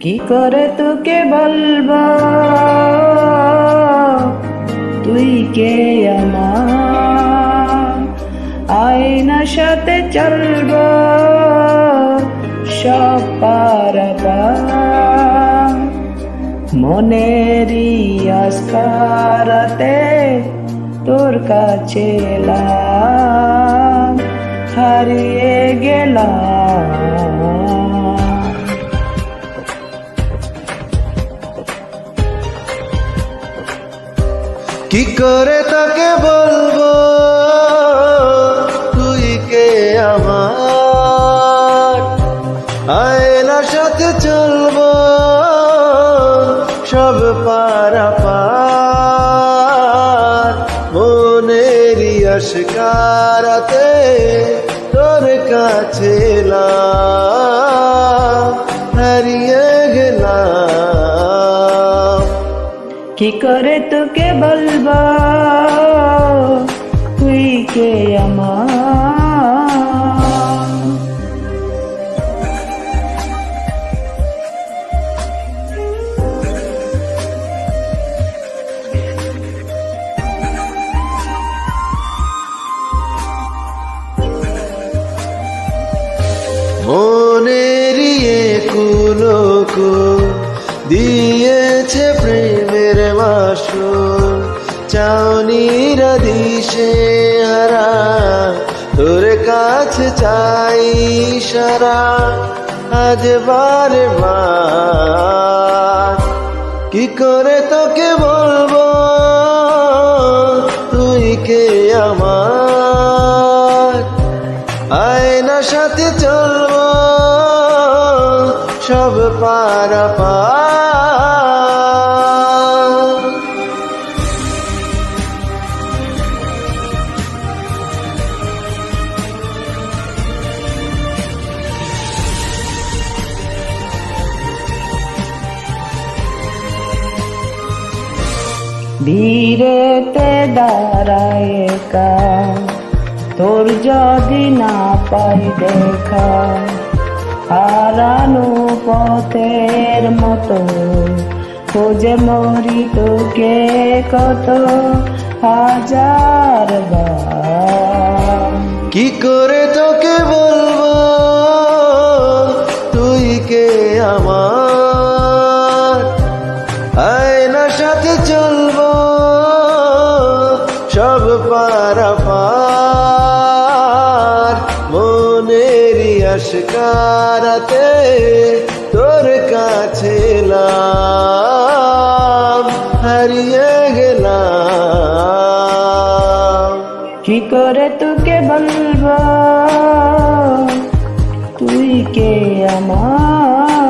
কি করে তোকে বলবো তুই কে আমার, আয়নার সাথে চলবো সব পারাপার, মনেরই আস্কারাতে তোর কাছে এলাম, হারিয়ে গেলাম। কি করে তোকে বলবো তুই কে আমার, আয়নার সাথে চলবো সব পারাপার, মনেরই আশকারাতে তোর কাছে এলাম, হারিয়ে গেলাম। কি করে তোকে বলবো তুই কে আমার। মনেরই কুলোকো দিয়েছে প্রেমের মাসুল, চাউনিরা দিশে হারা তোর কাছে চাই সারা, আজ বারে বার। কি করে তোকে বলবো তুই কে আমার, আয়নার সাথে চলবো সব পারাপার। ভিড়েতে দাঁড়ায় একা তোর যদি না পাই দেখা, হারানো পথের মতো খোঁজে মরি তোকে কত হাজার বার। কি করে তোকে বলবো তুই কে আমার, আয়নার সাথে চলবো সব পারাপার, মনেরই আশকারাতে তোর কাছে এলাম, হারিয়ে গেলাম। কি করে তোকে বলবো তুই কে আমার।